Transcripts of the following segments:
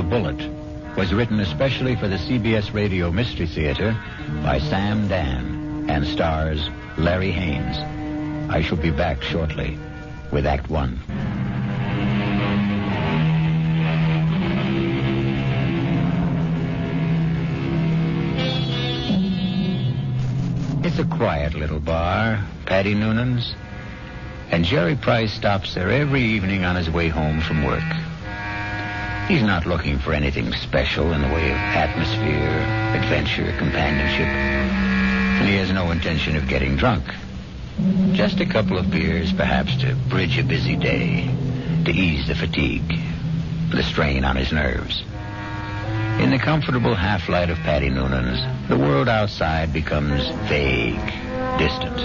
Bullet was written especially for the CBS Radio Mystery Theater by Sam Dan and stars Larry Haynes. I shall be back shortly with Act One. It's a quiet little bar, Paddy Noonan's, and Jerry Price stops there every evening on his way home from work. He's not looking for anything special in the way of atmosphere, adventure, companionship, and he has no intention of getting drunk. Just a couple of beers, perhaps, to bridge a busy day, to ease the fatigue, the strain on his nerves. In the comfortable half-light of Paddy Noonan's, the world outside becomes vague, distant,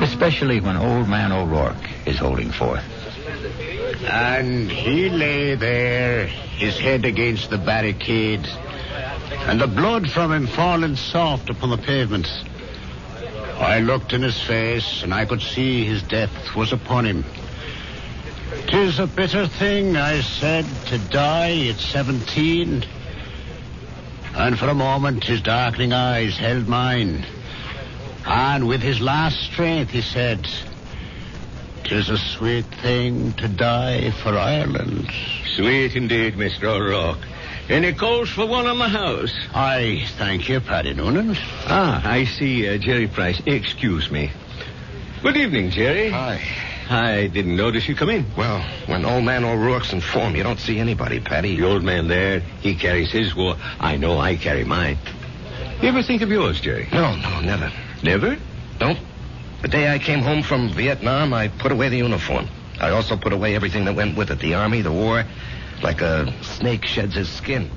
especially when Old Man O'Rourke is holding forth. And he lay there, his head against the barricade, and the blood from him falling soft upon the pavement. I looked in his face, and I could see his death was upon him. "'Tis a bitter thing," I said, "to die at 17. And for a moment his darkening eyes held mine. And with his last strength he said, "'Tis a sweet thing to die for Ireland." Sweet indeed, Mr. O'Rourke. Any calls for one on the house? I thank you, Paddy Noonan. I see Jerry Price. Excuse me. Good evening, Jerry. Hi. I didn't notice you come in. Well, when Old Man O'Rourke's in form, you don't see anybody, Paddy. The old man there, he carries his war. I know I carry mine. You ever think of yours, Jerry? No, never. Never? Nope. The day I came home from Vietnam, I put away the uniform. I also put away everything that went with it. The army, the war, like a snake sheds his skin.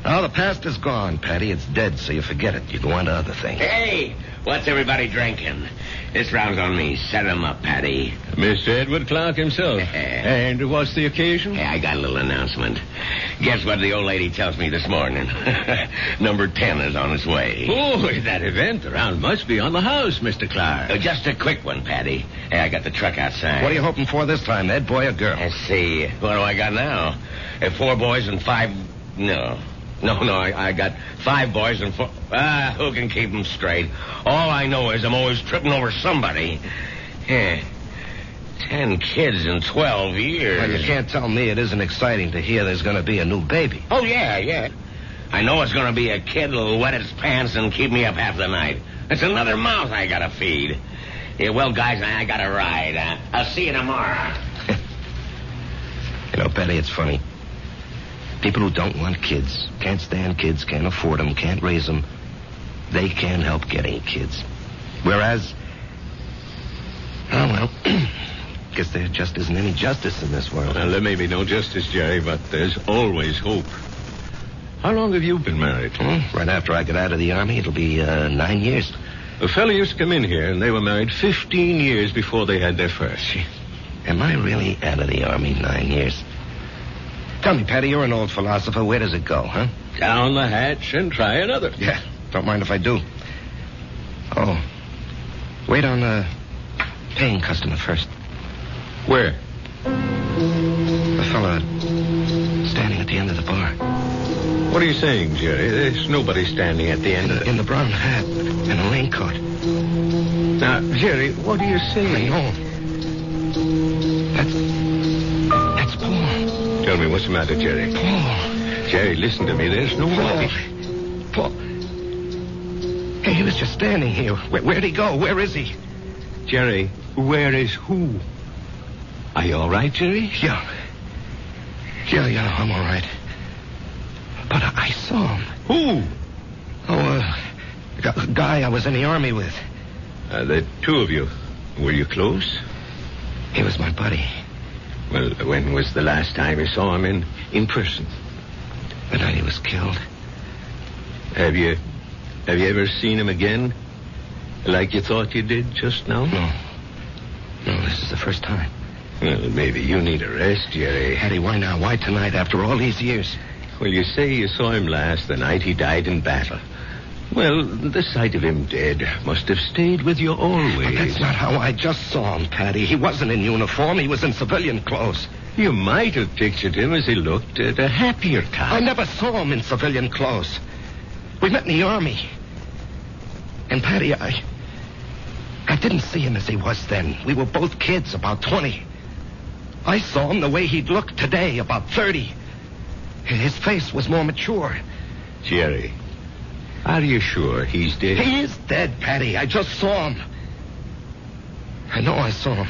Now, the past is gone, Paddy. It's dead, so you forget it. You go on to other things. Hey, what's everybody drinking? This round's on me. Set 'em up, Paddy. Mr. Edward Clark himself. And what's the occasion? Hey, I got a little announcement. Guess what the old lady tells me this morning? Number 10 is on its way. Oh, that event, the round must be on the house, Mr. Clark. Just a quick one, Paddy. Hey, I got the truck outside. What are you hoping for this time, Ed, boy or girl? Let's see. What do I got now? 4 boys and 5... No, I got 5 boys and 4... who can keep them straight? All I know is I'm always tripping over somebody. 10 kids in 12 years. Well, you can't tell me it isn't exciting to hear there's going to be a new baby. Oh, yeah. I know it's going to be a kid that'll wet its pants and keep me up half the night. It's another mouth I got to feed. Yeah, well, guys, I got to ride. I'll see you tomorrow. You know, Betty, it's funny. People who don't want kids, can't stand kids, can't afford them, can't raise them, they can't help getting kids. Whereas, guess there just isn't any justice in this world. Well, there may be no justice, Jerry, but there's always hope. How long have you been married? Right after I got out of the army, it'll be 9 years. A fellow used to come in here, and they were married 15 years before they had their first. Am I really out of the army 9 years? Tell me, Patty, you're an old philosopher. Where does it go, huh? Down the hatch and try another. Yeah, don't mind if I do. Oh, wait on the paying customer first. Where? The fella standing at the end of the bar. What are you saying, Jerry? There's nobody standing at the end of the... In the brown hat and a raincoat. Now, Jerry, what are you saying? I know. That's Paul. Tell me what's the matter, Jerry. Paul. Jerry, listen to me. There's nobody. Paul. Hey, he was just standing here. Where'd he go? Where is he? Jerry, where is who? Are you all right, Jerry? Yeah, I'm all right. But I saw him. Who? Oh, a guy I was in the army with. The two of you. Were you close? He was my buddy. Well, when was the last time you saw him in person? The night he was killed. Have you ever seen him again? Like you thought you did just now? No, this is the first time. Well, maybe you need a rest, Jerry. Hattie, why now? Why tonight after all these years? Well, you say you saw him last the night he died in battle. Well, the sight of him dead must have stayed with you always. But that's not how I just saw him, Patty. He wasn't in uniform. He was in civilian clothes. You might have pictured him as he looked at a happier time. I never saw him in civilian clothes. We met in the Army. And, Patty, I didn't see him as he was then. We were both kids, about 20. I saw him the way he'd look today, about 30. His face was more mature. Jerry, are you sure he's dead? He is dead, Patty. I just saw him. I know I saw him.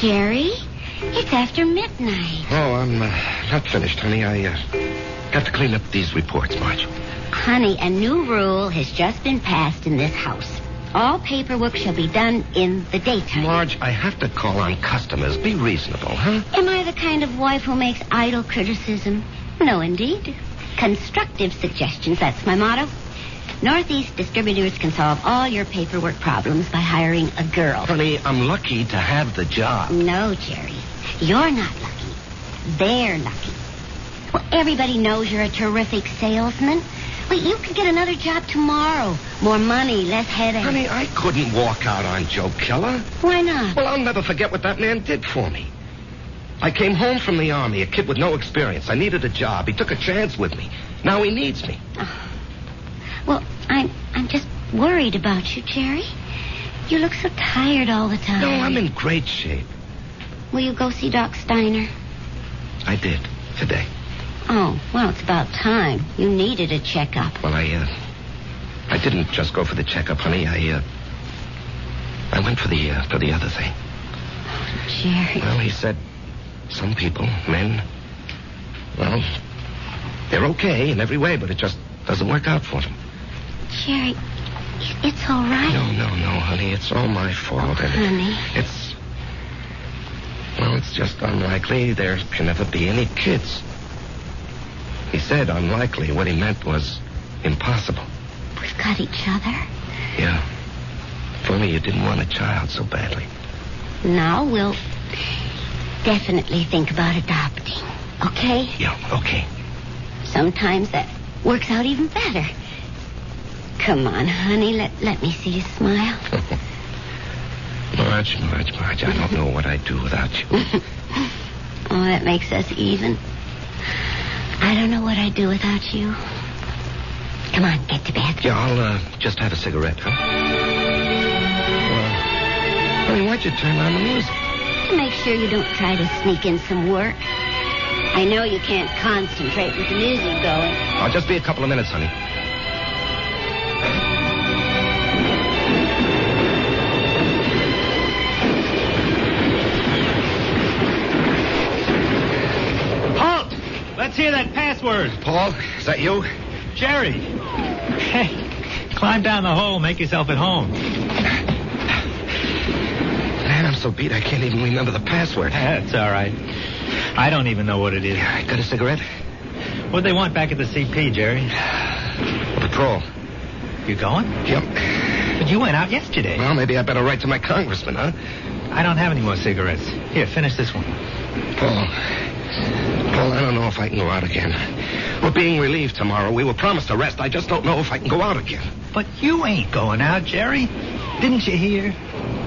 Jerry, it's after midnight. Oh, I'm not finished, honey. I got to clean up these reports, Marge. Honey, a new rule has just been passed in this house. All paperwork shall be done in the daytime. Marge, I have to call on customers. Be reasonable, huh? Am I the kind of wife who makes idle criticism? No, indeed. Constructive suggestions, that's my motto. Northeast Distributors can solve all your paperwork problems by hiring a girl. Honey, I'm lucky to have the job. No, Jerry. You're not lucky. They're lucky. Well, everybody knows you're a terrific salesman. Well, you could get another job tomorrow. More money, less headache. Honey, I couldn't walk out on Joe Keller. Why not? Well, I'll never forget what that man did for me. I came home from the Army, a kid with no experience. I needed a job. He took a chance with me. Now he needs me. Oh. Well, I'm just worried about you, Jerry. You look so tired all the time. No, I'm in great shape. Will you go see Doc Steiner? I did, today. Oh, well, it's about time. You needed a checkup. Well, I didn't just go for the checkup, honey. I went for the other thing. Oh, Jerry. Well, he said some people, men, well, they're okay in every way, but it just doesn't work out for them. Jerry, it's all right. No, honey. It's all my fault. Honey. It's just unlikely there can ever be any kids. He said unlikely. What he meant was impossible. We've got each other. Yeah. If only you didn't want a child so badly. Now we'll definitely think about adopting. Okay? Yeah, okay. Sometimes that works out even better. Come on, honey. Let me see you smile. Marge, I don't know what I'd do without you. Oh, that makes us even. I don't know what I'd do without you. Come on, get to bed. Yeah, I'll just have a cigarette, huh? Honey, why'd you turn on the music? To make sure you don't try to sneak in some work. I know you can't concentrate with the music going. I'll just be a couple of minutes, honey. Halt! Let's hear that password. Paul, is that you? Jerry. Hey, climb down the hole. Make yourself at home. Man, I'm so beat I can't even remember the password. That's all right. I don't even know what it is. Yeah, got a cigarette? What'd they want back at the CP, Jerry? Patrol. You going? Yep. But you went out yesterday. Well, maybe I better write to my congressman, huh? I don't have any more cigarettes. Here, finish this one. Paul, I don't know if I can go out again. We're being relieved tomorrow. We were promised a rest. I just don't know if I can go out again. But you ain't going out, Jerry. Didn't you hear?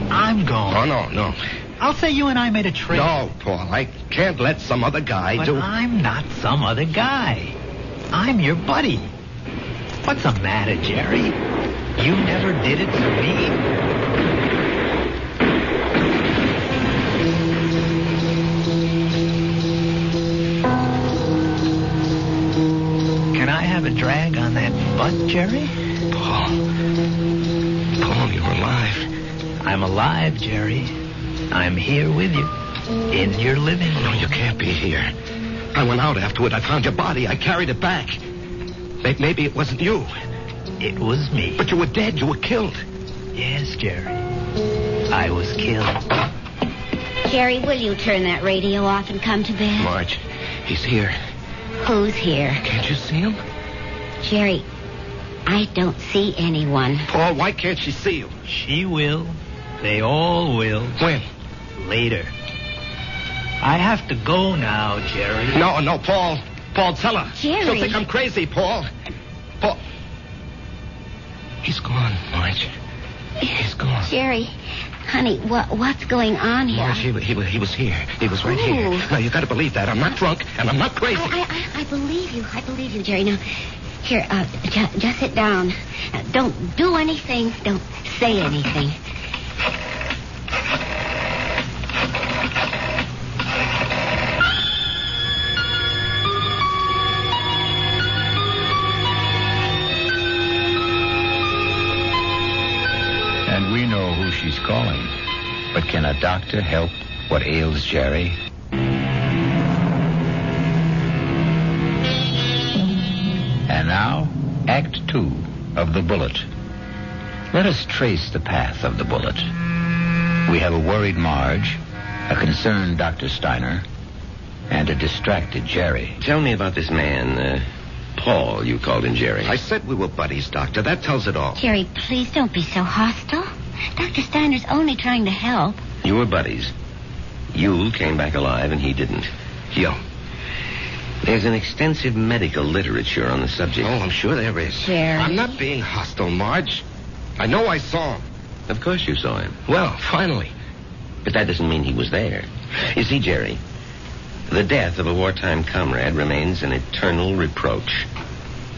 I'm going. Oh, no. I'll say you and I made a trade. No, Paul, I can't let some other guy but do... I'm not some other guy. I'm your buddy. What's the matter, Jerry? You never did it for me. Can I have a drag on that butt, Jerry? Paul, you're alive. I'm alive, Jerry. I'm here with you. In your living room. No, you can't be here. I went out afterward. I found your body. I carried it back. Maybe it wasn't you. It was me. But you were dead. You were killed. Yes, Jerry. I was killed. Jerry, will you turn that radio off and come to bed? Marge, he's here. Who's here? Can't you see him? Jerry, I don't see anyone. Paul, why can't she see you? She will. They all will. When? Later. I have to go now, Jerry. No, Paul. Paul, tell her. Jerry. She'll think I'm crazy, Paul. Paul. He's gone, Marge. He's gone. Jerry, honey, what's going on here? Marge, he was here. He was right here. Now, you got to believe that. I'm not drunk, and I'm not crazy. I believe you. I believe you, Jerry. Now, here, just sit down. Don't do anything. Don't say anything. And we know who she's calling. But can a doctor help what ails Jerry? And now, Act 2 of The Bullet. Let us trace the path of the bullet. We have a worried Marge, a concerned Dr. Steiner, and a distracted Jerry. Tell me about this man, Paul, you called him Jerry. I said we were buddies, Doctor. That tells it all. Jerry, please don't be so hostile. Dr. Steiner's only trying to help. You were buddies. You came back alive and he didn't. Yo. There's an extensive medical literature on the subject. Oh, I'm sure there is. Jerry. I'm not being hostile, Marge. I know I saw him. Of course you saw him. Well, finally. But that doesn't mean he was there. You see, Jerry, the death of a wartime comrade remains an eternal reproach.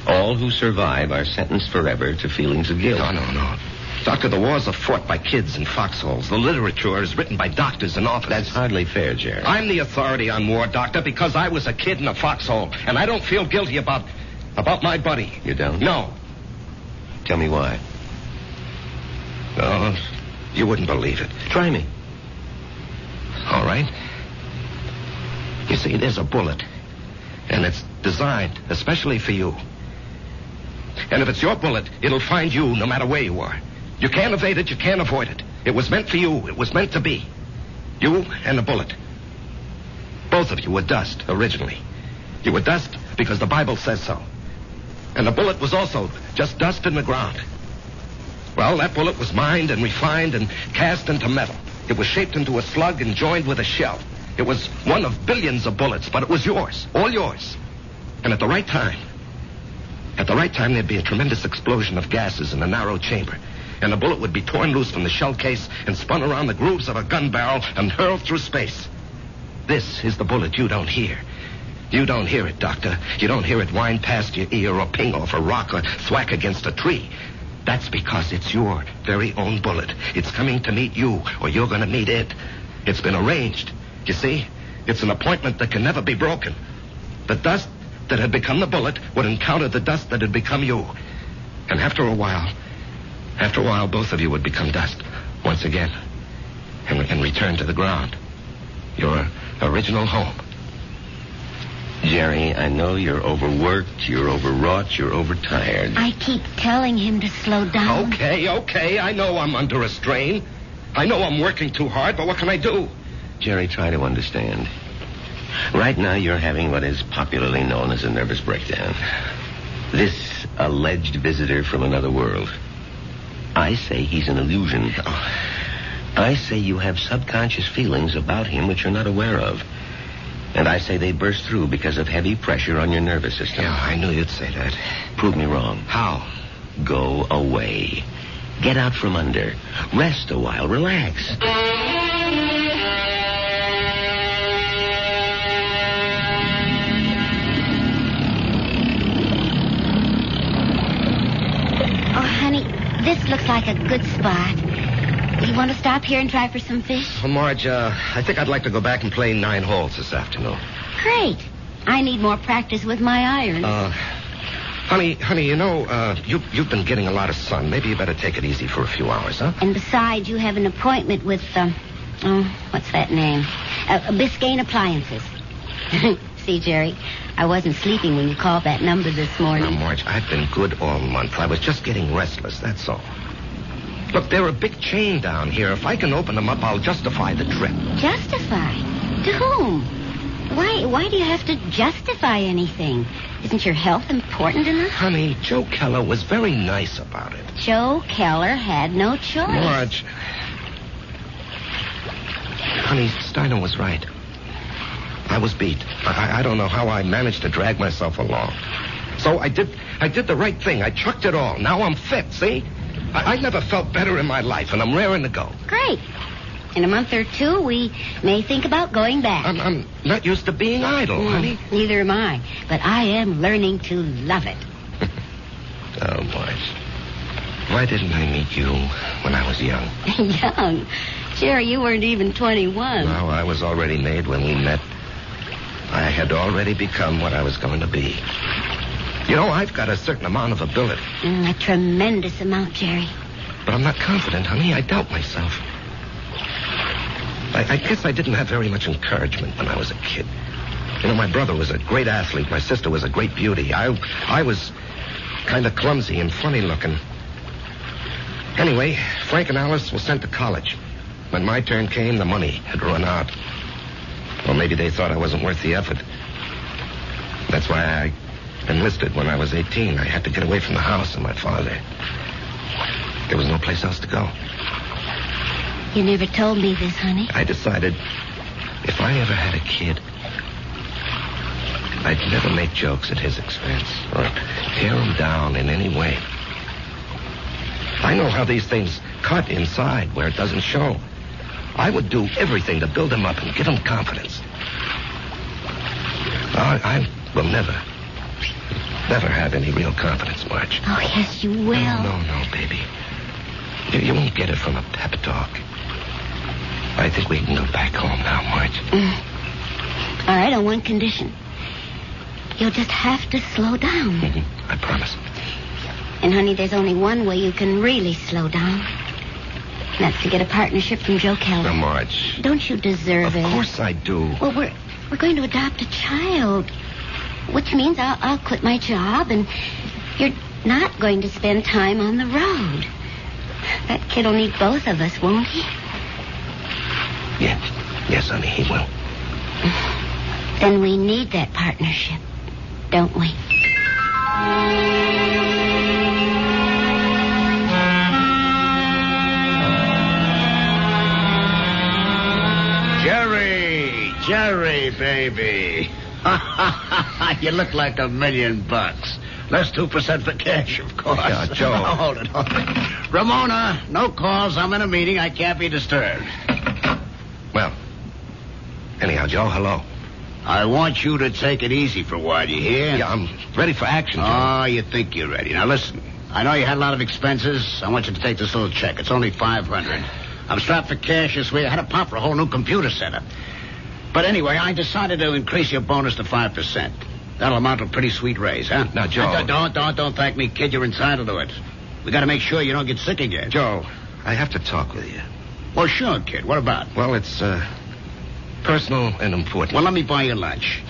All who survive are sentenced forever to feelings of guilt. No. Doctor, the wars are fought by kids in foxholes. The literature is written by doctors and authors. That's hardly fair, Jerry. I'm the authority on war, Doctor, because I was a kid in a foxhole, and I don't feel guilty about my buddy. You don't? No. Tell me why. No, you wouldn't believe it. Try me. All right. You see, there's a bullet, and it's designed especially for you. And if it's your bullet, it'll find you no matter where you are. You can't evade it, you can't avoid it. It was meant for you, it was meant to be. You and the bullet. Both of you were dust, originally. You were dust because the Bible says so. And the bullet was also just dust in the ground. Well, that bullet was mined and refined and cast into metal. It was shaped into a slug and joined with a shell. It was one of billions of bullets, but it was yours, all yours. And at the right time, there'd be a tremendous explosion of gases in a narrow chamber. And the bullet would be torn loose from the shell case and spun around the grooves of a gun barrel and hurled through space. This is the bullet you don't hear. You don't hear it, Doctor. You don't hear it whine past your ear or ping off a rock or thwack against a tree. That's because it's your very own bullet. It's coming to meet you, or you're going to meet it. It's been arranged. You see? It's an appointment that can never be broken. The dust that had become the bullet would encounter the dust that had become you. And after a while, both of you would become dust once again and return to the ground. Your original home. Jerry, I know you're overworked, you're overwrought, you're overtired. I keep telling him to slow down. Okay. I know I'm under a strain. I know I'm working too hard, but what can I do? Jerry, try to understand. Right now, you're having what is popularly known as a nervous breakdown. This alleged visitor from another world. I say he's an illusion. I say you have subconscious feelings about him which you're not aware of. And I say they burst through because of heavy pressure on your nervous system. Yeah, I knew you'd say that. Prove me wrong. How? Go away. Get out from under. Rest a while. Relax. This looks like a good spot. You want to stop here and try for some fish? Well, Marge, I think I'd like to go back and play 9 holes this afternoon. Great. I need more practice with my iron. Honey, you know, you've been getting a lot of sun. Maybe you better take it easy for a few hours, huh? And besides, you have an appointment with, what's that name? Biscayne Appliances. See, Jerry, I wasn't sleeping when you called that number this morning. Now, Marge, I've been good all month. I was just getting restless, that's all. Look, they're a big chain down here. If I can open them up, I'll justify the trip. Justify? To whom? Why do you have to justify anything? Isn't your health important enough? Honey, Joe Keller was very nice about it. Joe Keller had no choice. Marge. Honey, Steiner was right. I was beat. I don't know how I managed to drag myself along. So I did the right thing. I chucked it all. Now I'm fit, see? I never felt better in my life, and I'm raring to go. Great. In a month or two, we may think about going back. I'm not used to being idle, honey. Neither am I. But I am learning to love it. Oh, Marge. Why didn't I meet you when I was young? Young? Jerry, you weren't even 21. No, I was already made when we met. I had already become what I was going to be. You know, I've got a certain amount of ability. A tremendous amount, Jerry. But I'm not confident, honey. I doubt myself. I guess I didn't have very much encouragement when I was a kid. You know, my brother was a great athlete. My sister was a great beauty. I was kind of clumsy and funny looking. Anyway, Frank and Alice were sent to college. When my turn came, the money had run out. Or maybe they thought I wasn't worth the effort. That's why I enlisted when I was 18. I had to get away from the house and my father. There was no place else to go. You never told me this, honey. I decided if I ever had a kid, I'd never make jokes at his expense or tear him down in any way. I know how these things cut inside where it doesn't show. I would do everything to build him up and give him confidence. I will never have any real confidence, Marge. Oh, yes, you will. No, baby. You won't get it from a pep talk. I think we can go back home now, Marge. All right, on one condition. You'll just have to slow down. Mm-hmm. I promise. And, honey, there's only one way you can really slow down. And that's to get a partnership from Joe Kelly. Now, Marge. Don't you deserve it? Of course I do. Well, we're going to adopt a child, which means I'll quit my job, and you're not going to spend time on the road. That kid will need both of us, won't he? Yes, honey, he will. Then we need that partnership, don't we? Jerry, baby. You look like $1 million. Less 2% for cash, of course. Yeah, Joe. Oh, hold it. Ramona, no calls. I'm in a meeting. I can't be disturbed. Well, anyhow, Joe, hello. I want you to take it easy for a while, you hear? Yeah, I'm ready for action, Joe. Oh, you think you're ready. Now, listen. I know you had a lot of expenses. I want you to take this little check. It's only $500. I'm strapped for cash this week. I had to pop for a whole new computer setup. But anyway, I decided to increase your bonus to 5%. That'll amount to a pretty sweet raise, huh? Now, Joe. Don't thank me, kid. You're entitled to it. We got to make sure you don't get sick again. Joe, I have to talk with you. Well, sure, kid. What about? Well, it's personal and important. Well, let me buy you lunch.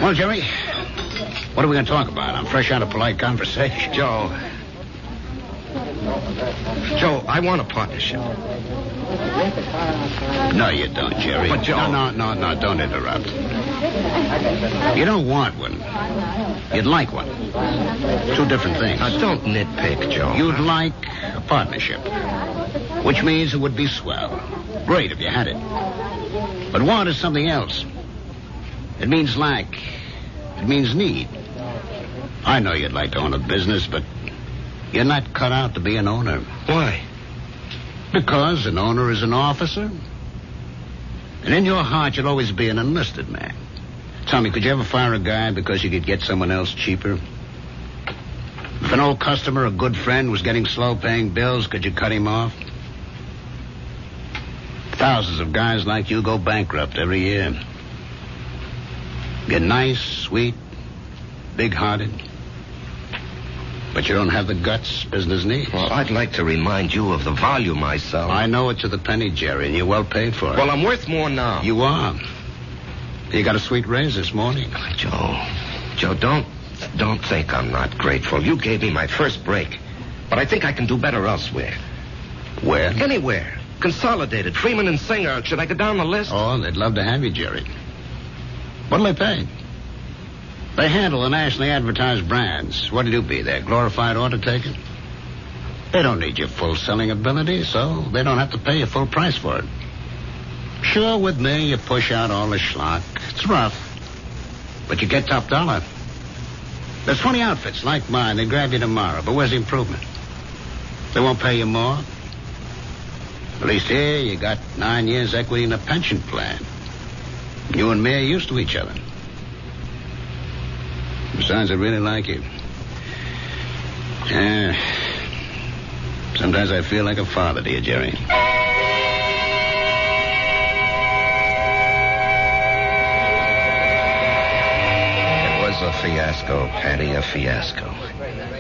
Well, Jerry, what are we going to talk about? I'm fresh out of polite conversation. Joe, I want a partnership. No, you don't, Jerry. But, Joe... No, don't interrupt. You don't want one. You'd like one. Two different things. Now, don't nitpick, Joe. You'd like a partnership, which means it would be swell. Great if you had it. But want is something else. It means lack. It means need. I know you'd like to own a business, but you're not cut out to be an owner. Why? Because an owner is an officer. And in your heart, you'll always be an enlisted man. Tell me, could you ever fire a guy because you could get someone else cheaper? If an old customer, a good friend, was getting slow paying bills, could you cut him off? Thousands of guys like you go bankrupt every year. You're nice, sweet, big-hearted. But you don't have the guts business needs. Well, I'd like to remind you of the volume I sell. I know it to the penny, Jerry, and you're well paid for it. Well, I'm worth more now. You are. You got a sweet raise this morning. Joe, don't think I'm not grateful. You gave me my first break. But I think I can do better elsewhere. Where? Anywhere. Consolidated, Freeman and Singer. Should I go down the list? Oh, they'd love to have you, Jerry. What'll they pay? They handle the nationally advertised brands. What do you be there? Glorified order taker? They don't need your full selling ability, so they don't have to pay you full price for it. Sure, with me, you push out all the schlock. It's rough, but you get top dollar. There's 20 outfits like mine. They grab you tomorrow, but where's the improvement? They won't pay you more. At least here, you got 9 years equity in a pension plan. You and me are used to each other. Besides, I really like you. Yeah. Sometimes I feel like a father to you, Jerry. It was a fiasco, Patty, a fiasco.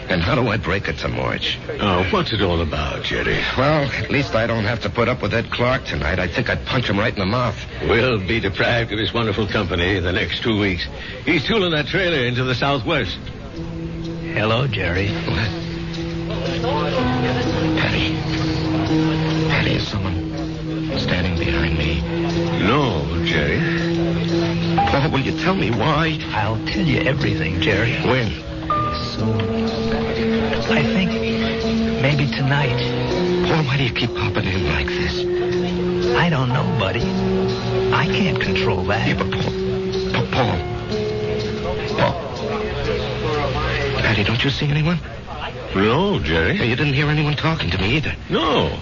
And how do I break it to March? Oh, what's it all about, Jerry? Well, at least I don't have to put up with Ed Clark tonight. I think I'd punch him right in the mouth. We'll be deprived of his wonderful company the next 2 weeks. He's tooling that trailer into the southwest. Hello, Jerry. What? Patty. Patty, is someone standing behind me? No, Jerry. Paul, will you tell me why? I'll tell you everything, Jerry. When? Soon. I think maybe tonight. Paul, why do you keep popping in like this? I don't know, buddy. I can't control that. Yeah, but Paul. Patty, don't you see anyone? No, Jerry. Hey, you didn't hear anyone talking to me either. No.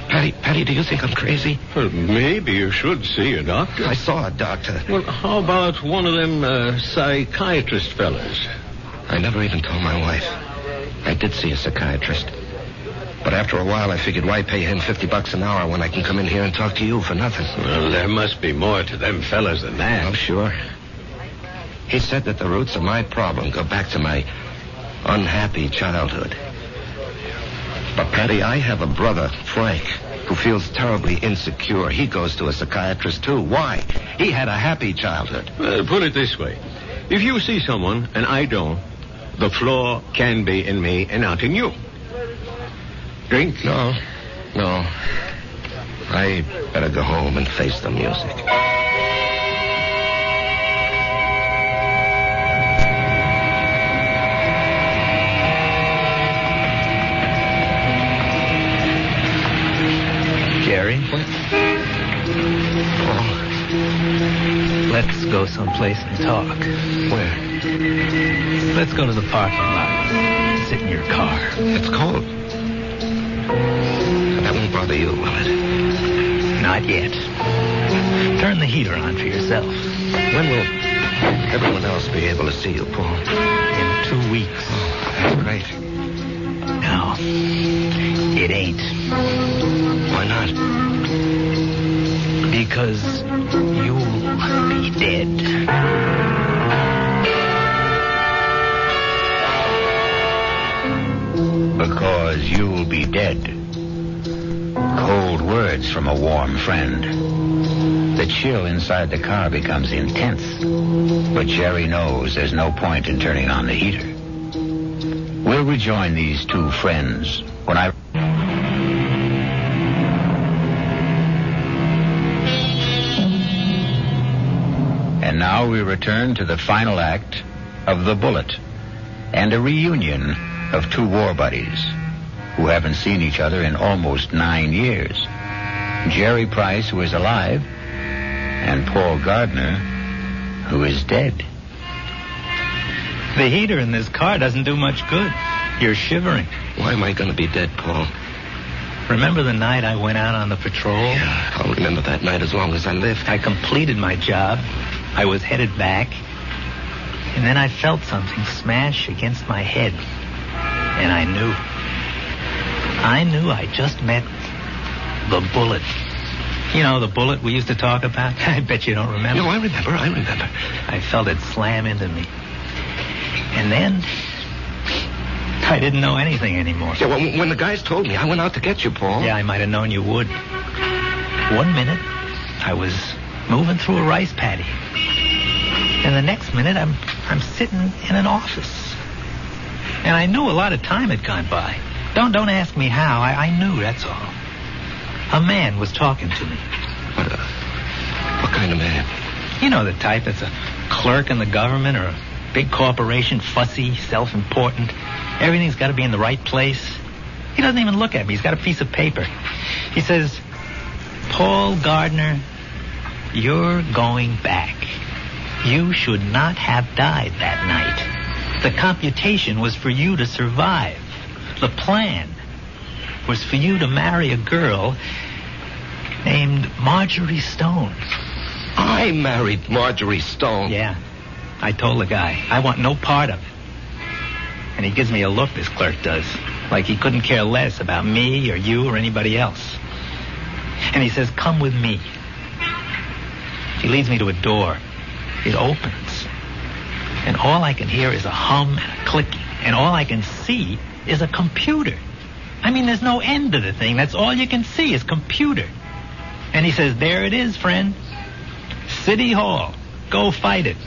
Patty, do you think I'm crazy? Well, maybe you should see a doctor. I saw a doctor. Well, how about one of them psychiatrist fellas? I never even told my wife. I did see a psychiatrist. But after a while, I figured, why pay him $50 an hour when I can come in here and talk to you for nothing? Well, there must be more to them fellas than that. Oh, sure. He said that the roots of my problem go back to my unhappy childhood. But, Patty, I have a brother, Frank, who feels terribly insecure. He goes to a psychiatrist, too. Why? He had a happy childhood. Put it this way. If you see someone and I don't, the flaw can be in me and not in you. Drink? No. I better go home and face the music. Jerry? What? Oh. Let's go someplace and talk. Where? Let's go to the parking lot. Sit in your car. It's cold. That won't bother you, will it? Not yet. Turn the heater on for yourself. When will everyone else be able to see you, Paul? In 2 weeks. Oh, that's great. No, it ain't. Why not? Because you'll be dead. Because you'll be dead. Cold words from a warm friend. The chill inside the car becomes intense. But Jerry knows there's no point in turning on the heater. We'll rejoin these two friends when I... And now we return to the final act of The Bullet and a reunion of two war buddies who haven't seen each other in almost 9 years. Jerry Price, who is alive, and Paul Gardner, who is dead. The heater in this car doesn't do much good. You're shivering. Why am I going to be dead, Paul? Remember the night I went out on the patrol? Yeah, I'll remember that night as long as I live. I completed my job. I was headed back. And then I felt something smash against my head. And I knew I just met the bullet. You know, the bullet we used to talk about? I bet you don't remember. No, I remember. I felt it slam into me. And then I didn't know anything anymore. Yeah, well, when the guys told me, I went out to get you, Paul. Yeah, I might have known you would. 1 minute, I was moving through a rice paddy. And the next minute, I'm sitting in an office. And I knew a lot of time had gone by. Don't ask me how. I knew, that's all. A man was talking to me. What kind of man? You know the type that's a clerk in the government or a big corporation, fussy, self-important. Everything's got to be in the right place. He doesn't even look at me. He's got a piece of paper. He says, Paul Gardner, you're going back. You should not have died that night. The computation was for you to survive. The plan was for you to marry a girl named Marjorie Stone. I married Marjorie Stone. Yeah. I told the guy, I want no part of it. And he gives me a look, this clerk does, like he couldn't care less about me or you or anybody else. And he says, come with me. He leads me to a door. It opens. And all I can hear is a hum and a clicking. And all I can see is a computer. I mean, there's no end to the thing. That's all you can see is computer. And he says, there it is, friend. City Hall. Go fight it.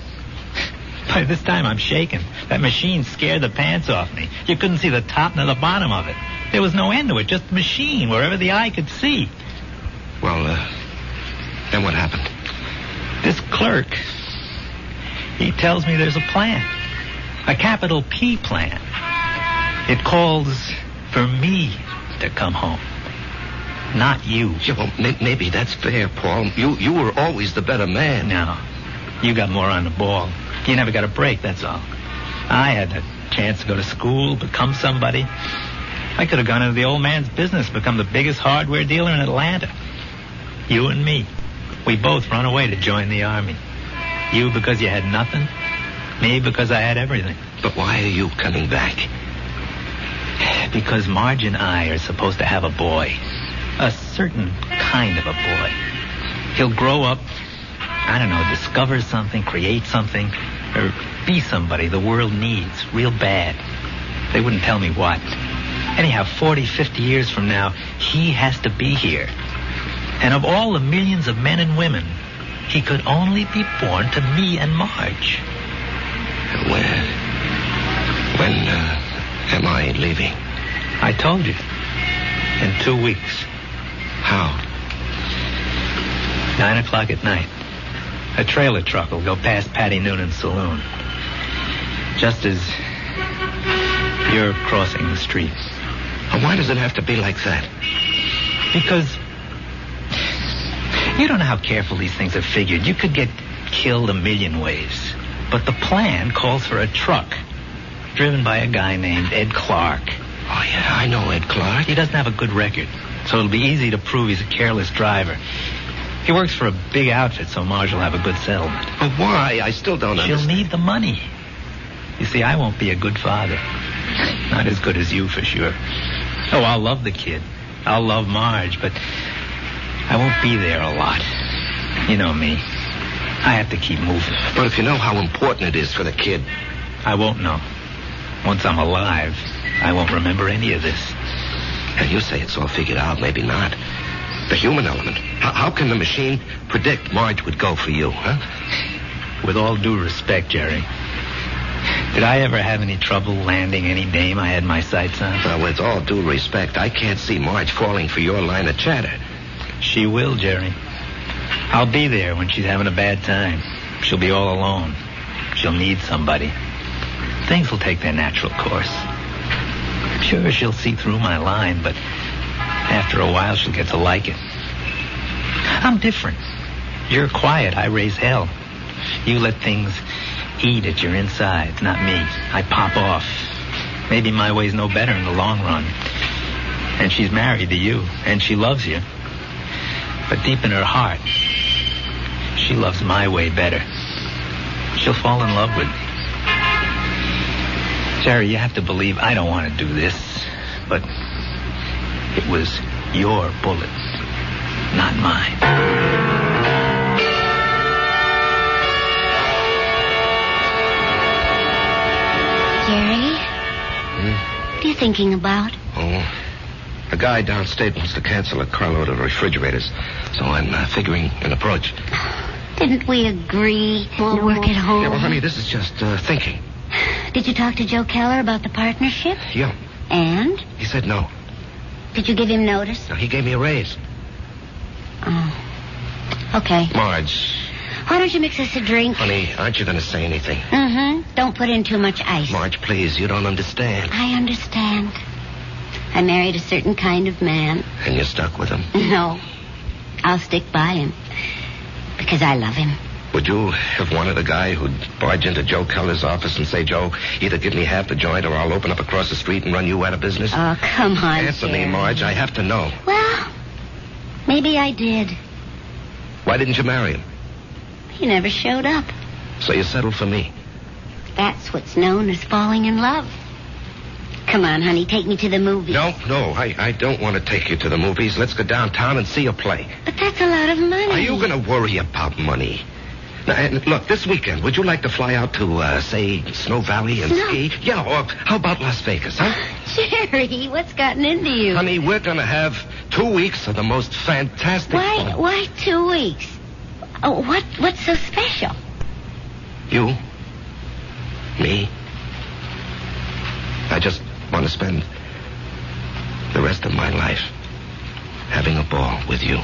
By this time, I'm shaking. That machine scared the pants off me. You couldn't see the top nor the bottom of it. There was no end to it, just a machine wherever the eye could see. Well, then what happened? This clerk, he tells me there's a plan. A capital P plan. It calls for me to come home. Not you. Yeah, well, maybe that's fair, Paul. You were always the better man. No. You got more on the ball. You never got a break, that's all. I had a chance to go to school, become somebody. I could have gone into the old man's business, become the biggest hardware dealer in Atlanta. You and me. We both run away to join the army. You because you had nothing. Me because I had everything. But why are you coming back? Because Marge and I are supposed to have a boy. A certain kind of a boy. He'll grow up, I don't know, discover something, create something, or be somebody the world needs real bad. They wouldn't tell me what. Anyhow, 40, 50 years from now, he has to be here. And of all the millions of men and women, he could only be born to me and Marge. When am I leaving? I told you. In 2 weeks. How? 9 o'clock at night. A trailer truck will go past Patty Noonan's saloon. Just as you're crossing the street. Well, why does it have to be like that? Because you don't know how careful these things are figured. You could get killed a million ways. But the plan calls for a truck driven by a guy named Ed Clark. Oh, yeah, I know Ed Clark. He doesn't have a good record, so it'll be easy to prove he's a careless driver. He works for a big outfit, so Marge will have a good settlement. But why? I still don't understand. She'll need the money. You see, I won't be a good father. Not as good as you, for sure. Oh, I'll love the kid. I'll love Marge, but I won't be there a lot. You know me. I have to keep moving. But if you know how important it is for the kid... I won't know. Once I'm alive, I won't remember any of this. Now, you say it's all figured out, maybe not. The human element. How can the machine predict Marge would go for you, huh? With all due respect, Jerry, did I ever have any trouble landing any dame I had my sights on? Well, with all due respect, I can't see Marge falling for your line of chatter. She will, Jerry. I'll be there when she's having a bad time. She'll be all alone. She'll need somebody. Things will take their natural course. Sure, she'll see through my line, but after a while she'll get to like it. I'm different. You're quiet. I raise hell. You let things eat at your insides, not me. I pop off. Maybe my way's no better in the long run. And she's married to you, and she loves you. But deep in her heart, she loves my way better. She'll fall in love with me. Jerry, you have to believe I don't want to do this, but it was your bullet, not mine. Jerry? What are you thinking about? Oh, a guy downstate wants to cancel a carload of refrigerators, so I'm figuring an approach. Didn't we agree we'll work at home? Yeah, well, honey, this is just thinking. Did you talk to Joe Keller about the partnership? Yeah. And? He said no. Did you give him notice? No, he gave me a raise. Oh. Okay. Marge. Why don't you mix us a drink? Honey, aren't you going to say anything? Mm-hmm. Don't put in too much ice. Marge, please, you don't understand. I understand. I married a certain kind of man. And you're stuck with him? No. I'll stick by him. Because I love him. Would you have wanted a guy who'd barge into Joe Keller's office and say, Joe, either give me half the joint or I'll open up across the street and run you out of business? Oh, come on, Answer me, Jerry. Marge. I have to know. Well, maybe I did. Why didn't you marry him? He never showed up. So you settled for me. That's what's known as falling in love. Come on, honey, take me to the movies. No, I don't want to take you to the movies. Let's go downtown and see a play. But that's a lot of money. Are you going to worry about money? Now, and look, this weekend, would you like to fly out to, say, Snow Valley and ski? Yeah, or how about Las Vegas, huh? Jerry, what's gotten into you? Honey, we're going to have 2 weeks of the most fantastic fun. Why 2 weeks? Oh, what's so special? You? Me? I just want to spend the rest of my life having a ball with you.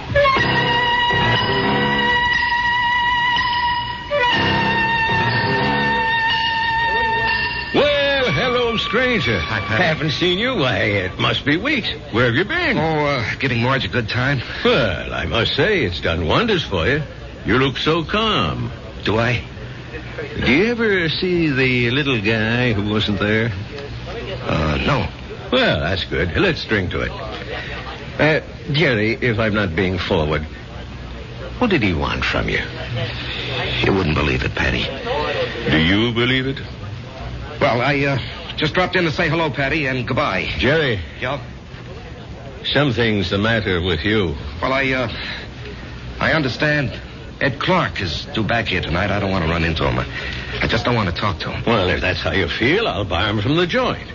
Well, hello, stranger. Hi, Pat. Haven't seen you. Why, it must be weeks. Where have you been? Giving Marge a good time. Well, I must say, it's done wonders for you. You look so calm. Do I? Do you ever see the little guy who wasn't there? No. Well, that's good. Let's drink to it. Jerry, if I'm not being forward, what did he want from you? You wouldn't believe it, Patty. Do you believe it? Well, I just dropped in to say hello, Patty, and goodbye. Jerry. Yeah? Something's the matter with you. Well, I understand Ed Clark is due back here tonight. I don't want to run into him. I just don't want to talk to him. Well, if that's how you feel, I'll bar him from the joint.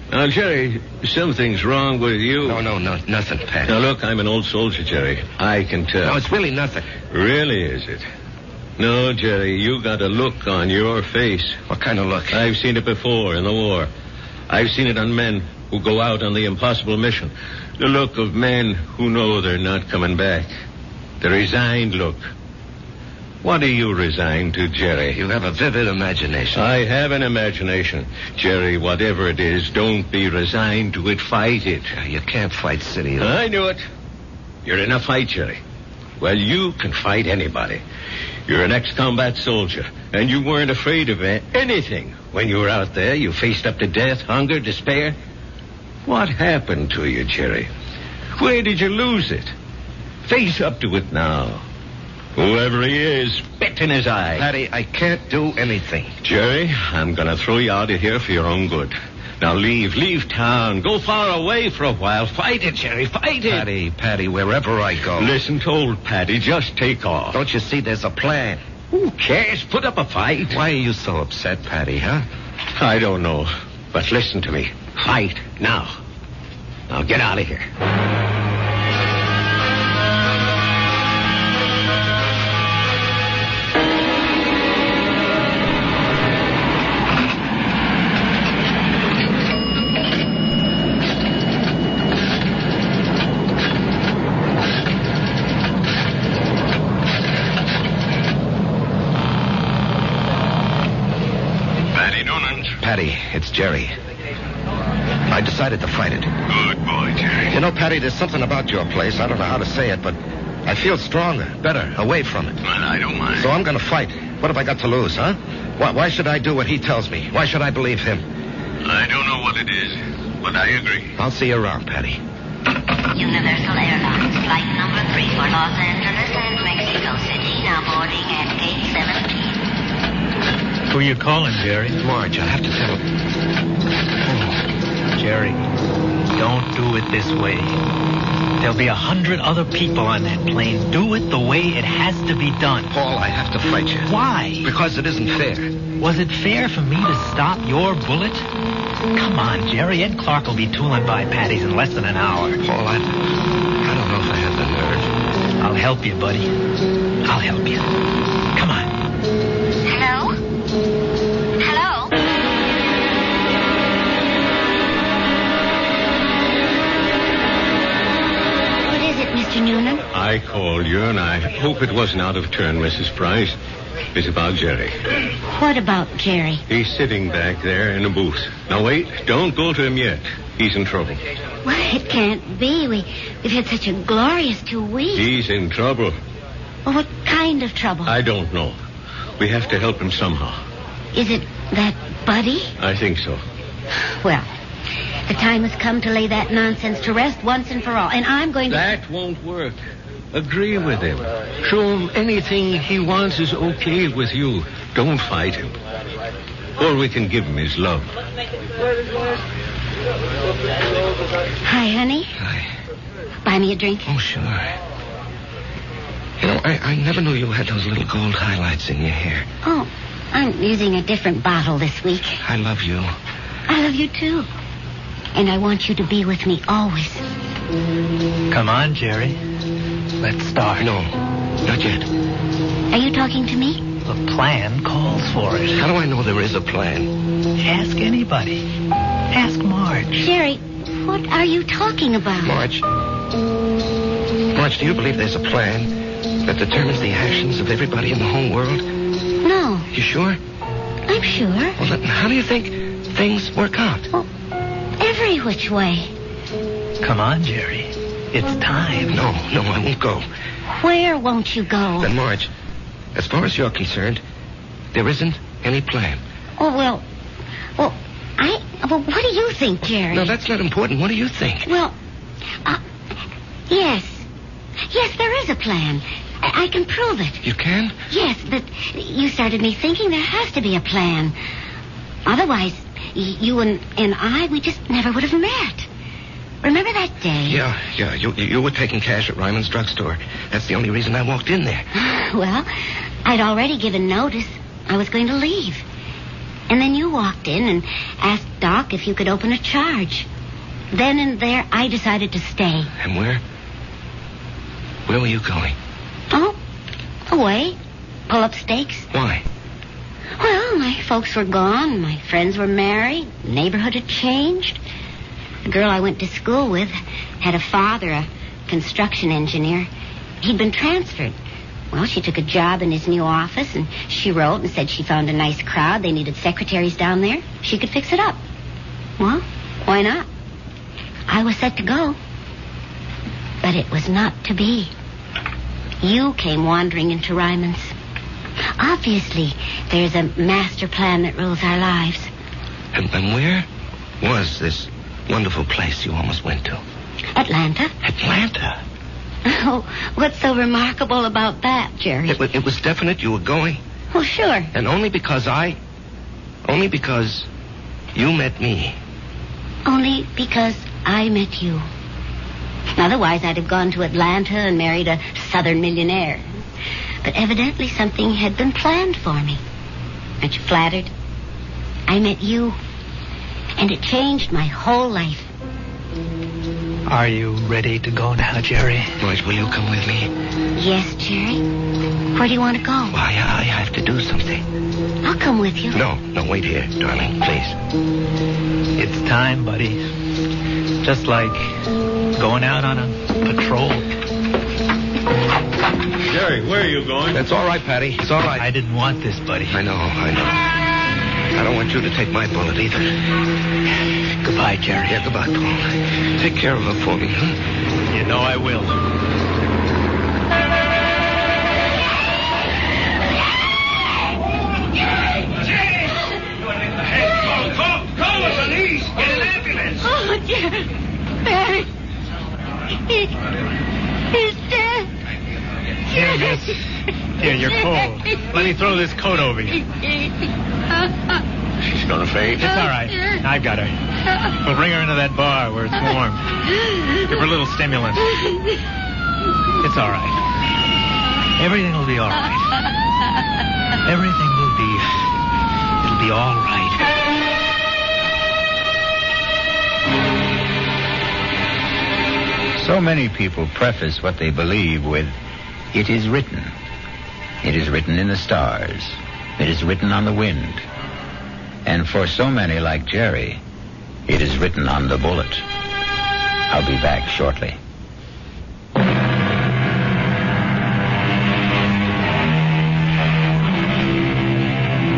Now, Jerry, something's wrong with you. No, nothing, Patty. Now, look, I'm an old soldier, Jerry. I can tell. No, it's really nothing. Really, is it? No, Jerry, you got a look on your face. What kind of look? I've seen it before in the war. I've seen it on men who go out on the impossible mission. The look of men who know they're not coming back. The resigned look. What are you resigned to, Jerry? You have a vivid imagination. I have an imagination. Jerry, whatever it is, don't be resigned to it. Fight it. You can't fight City. I knew it. You're in a fight, Jerry. Well, you can fight anybody. You're an ex-combat soldier, and you weren't afraid of anything. When you were out there, you faced up to death, hunger, despair. What happened to you, Jerry? Where did you lose it? Face up to it now. Whoever he is, spit in his eye. Patty, I can't do anything. Jerry, I'm going to throw you out of here for your own good. Now leave town. Go far away for a while. Fight it, Jerry, fight it. Patty, wherever I go. Listen to old Patty, just take off. Don't you see there's a plan? Who cares? Put up a fight. Why are you so upset, Patty, huh? I don't know, but listen to me. Fight now. Now get out of here. Patty, it's Jerry. I decided to fight it. Good boy, Jerry. You know, Patty, there's something about your place. I don't know how to say it, but I feel stronger, better, away from it. Well, I don't mind. So I'm going to fight. What have I got to lose, huh? Why should I do what he tells me? Why should I believe him? I don't know what it is, but I agree. I'll see you around, Patty. Universal Airlines, flight number 3 for Los Angeles and Mexico City, now boarding at gate 17. Who you calling, Jerry? Marge, I have to tell him. Oh, Jerry, don't do it this way. There'll be 100 other people on that plane. Do it the way it has to be done. Paul, I have to fight you. Why? Because it isn't fair. Was it fair for me to stop your bullet? Come on, Jerry. Ed Clark will be tooling by Patty's in less than an hour. Paul, I don't know if I have the nerve. I'll help you, buddy. I'll help you. Come on. Hello? Hello? What is it, Mr. Noonan? I called you, and I hope it wasn't out of turn, Mrs. Price. It's about Jerry. What about Jerry? He's sitting back there in a booth. Now, wait. Don't go to him yet. He's in trouble. Well, it can't be. We've had such a glorious 2 weeks. He's in trouble. Well, what kind of trouble? I don't know. We have to help him somehow. Is it that Buddy? I think so. Well, the time has come to lay that nonsense to rest once and for all. And I'm going to... That won't work. Agree with him. Show him anything he wants is okay with you. Don't fight him. All we can give him is love. Hi, honey. Hi. Buy me a drink. Oh, sure. You know, I never knew you had those little gold highlights in your hair. Oh, I'm using a different bottle this week. I love you. I love you, too. And I want you to be with me always. Come on, Jerry. Let's start. No, not yet. Are you talking to me? The plan calls for it. How do I know there is a plan? Ask anybody. Ask Marge. Jerry, what are you talking about? Marge, do you believe there's a plan that determines the actions of everybody in the whole world? No. You sure? I'm sure. Well, then how do you think things work out? Well, every which way. Come on, Jerry. It's time. No, I won't go. Where won't you go? Then, Marge, as far as you're concerned, there isn't any plan. Oh, well, what do you think, Jerry? No, that's not important. What do you think? Well, yes. Yes, there is a plan. I can prove it. You can? Yes, but you started me thinking there has to be a plan. Otherwise, you and I, we just never would have met. Remember that day? Yeah. You were taking cash at Ryman's drugstore. That's the only reason I walked in there. Well, I'd already given notice. I was going to leave. And then you walked in and asked Doc if you could open a charge. Then and there, I decided to stay. And where? Where were you going? Oh, away. Pull up stakes. Why? Well, my folks were gone. My friends were married. The neighborhood had changed. The girl I went to school with had a father, a construction engineer. He'd been transferred. Well, she took a job in his new office, and she wrote and said she found a nice crowd. They needed secretaries down there. She could fix it up. Well, why not? I was set to go. But it was not to be. You came wandering into Ryman's. Obviously, there's a master plan that rules our lives. And where was this wonderful place you almost went to? Atlanta. Atlanta? Oh, what's so remarkable about that, Jerry? It was definite you were going? Well, sure. And only because you met me. Only because I met you. Otherwise, I'd have gone to Atlanta and married a southern millionaire. But evidently something had been planned for me. Aren't you flattered? I met you, and it changed my whole life. Are you ready to go now, Jerry? Marge, will you come with me? Yes, Jerry. Where do you want to go? Well, I have to do something. I'll come with you. No, wait here, darling, please. It's time, buddy. Just like going out on a patrol. Jerry, where are you going? That's all right, Patty. It's all right. I didn't want this, buddy. I know. I don't want you to take my bullet either. Goodbye, Jerry. Yeah, goodbye, Paul. Take care of her for me, huh? You know I will. Call the police! Get an ambulance! Oh, Jerry. Barry. He's dead. Here, miss. Here, you're cold. Let me throw this coat over you. She's gonna faint. It's all right. I've got her. We'll bring her into that bar where it's warm. Give her a little stimulant. It's all right. Everything will be all right. Everything will be... It'll be all right. So many people preface what they believe with, "It is written." It is written in the stars. It is written on the wind. And for so many like Jerry, it is written on the bullet. I'll be back shortly.